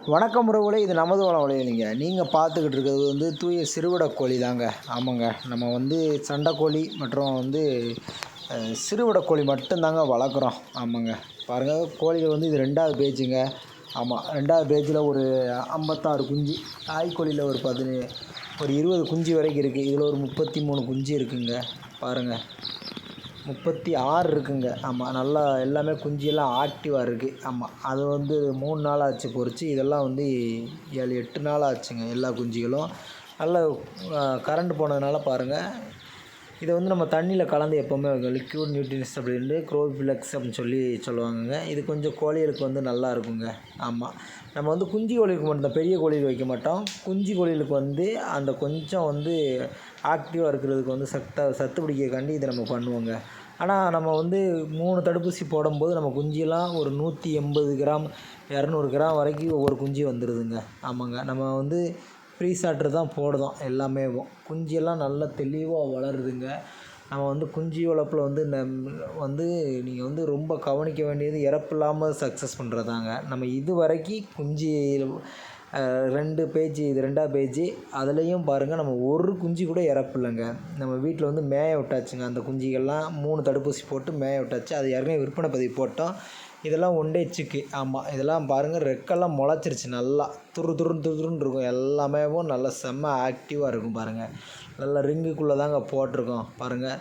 வணக்கம் உறவுகளே, இது நமது வளம் இல்லைங்க. நீங்கள் பார்த்துக்கிட்டு இருக்கிறது வந்து தூய சிறுவிடை கோழி தாங்க. ஆமாங்க, நம்ம வந்து சண்டைக்கோழி மற்றும் வந்து சிறுவிடை கோழி மட்டும்தாங்க வளர்க்குறோம். ஆமாங்க, பாருங்கள், கோழிகள் வந்து இது 2வது பேஜுங்க. ஆமாம், 2வது பேஜில் ஒரு 56 குஞ்சு, தாய்க்கோழியில் ஒரு 20 குஞ்சு வரைக்கும் இருக்குது. இதில் ஒரு 33 குஞ்சு இருக்குங்க. பாருங்கள், 36 இருக்குங்க. ஆமாம், நல்லா எல்லாமே குஞ்செல்லாம் ஆக்டிவாக இருக்குது. ஆமாம், அது வந்து 3 நாள் ஆச்சு பொரிச்சு. இதெல்லாம் வந்து 7, 8 நாள் ஆச்சுங்க. எல்லா குஞ்சுகளும் நல்லா கரண்ட் போனதுனால பாருங்கள், இதை வந்து நம்ம தண்ணியில் கலந்து எப்போவுமே லிக்விட் நியூட்ரியன்ஸ் அப்படின்ட்டு குரோஃபிலக்ஸ் அப்படின்னு சொல்லுவாங்கங்க. இது கொஞ்சம் கோழிகளுக்கு வந்து நல்லா இருக்குங்க. ஆமாம், நம்ம வந்து குஞ்சு கோழிகளுக்கு மட்டும் பெரிய கோழிகள் வைக்க மாட்டோம். குஞ்சு கோழிகளுக்கு வந்து அந்த கொஞ்சம் வந்து ஆக்டிவாக இருக்கிறதுக்கு வந்து சத்து பிடிக்கிறதுக்காண்டி இதை நம்ம பண்ணுவோங்க. ஆனால் நம்ம வந்து 3 தடுப்பூசி போடும்போது நம்ம குஞ்செல்லாம் ஒரு 180 கிராம் 200 கிராம் வரைக்கும் ஒவ்வொரு குஞ்சு வந்துடுதுங்க. ஆமாங்க, நம்ம வந்து ஃப்ரீ சாட்ரு தான் போடுதோம் எல்லாமே. குஞ்செல்லாம் நல்லா தெளிவாக வளருதுங்க. நம்ம வந்து குஞ்சு வளர்ப்பில் வந்து நீங்கள் வந்து ரொம்ப கவனிக்க வேண்டியது இறப்பு இல்லாமல் சக்ஸஸ் பண்ணுறதாங்க. நம்ம இது வரைக்கும் குஞ்சு 2 பேஜ், இது 2வது பேஜ், அதுலேயும் பாருங்கள், நம்ம ஒரு குஞ்சு கூட இறப்பு இல்லைங்க. நம்ம வீட்டில் வந்து மேய விட்டாச்சுங்க. அந்த குஞ்சுகள்லாம் 3 தடுப்பூசி போட்டு மேய விட்டாச்சு. அது ஏற்கனவே விற்பனை பதிவு போட்டோம். இதெல்லாம் ஒன்டே சிக்கு. ஆமாம், இதெல்லாம் பாருங்கள், ரெக்கெல்லாம் முளைச்சிருச்சு. நல்லா துருன்னு இருக்கும். எல்லாமே நல்லா செம்ம ஆக்டிவாக இருக்கும். பாருங்கள், நல்லா ரிங்குக்குள்ளே தாங்க போட்டிருக்கோம். பாருங்கள்,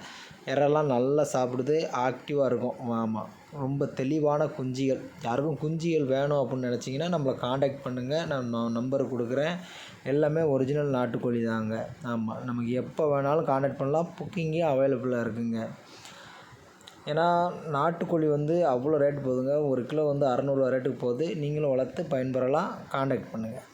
இறெல்லாம் நல்லா சாப்பிடுது, ஆக்டிவாக இருக்கும். ஆமாம், ரொம்ப தெளிவான குஞ்சுகள். யாருக்கும் குஞ்சுகள் வேணும் அப்படின்னு நினச்சிங்கன்னா நம்மளை காண்டாக்ட் பண்ணுங்கள். நான் நம்பர் கொடுக்குறேன். எல்லாமே ஒரிஜினல் நாட்டுக்கோழி தாங்க. ஆமாம், நமக்கு எப்போ வேணாலும் காண்டாக்ட் பண்ணலாம். புக்கிங்கே அவைலபிளாக இருக்குங்க. ஏன்னா நாட்டுக்கோழி வந்து அவ்வளோ ரேட்டு போகுதுங்க. 1 கிலோ வந்து 600 ரூபா ரேட்டுக்கு போகுது. நீங்களும் வளர்த்து பயன்பெறலாம். காண்டாக்ட் பண்ணுங்கள்.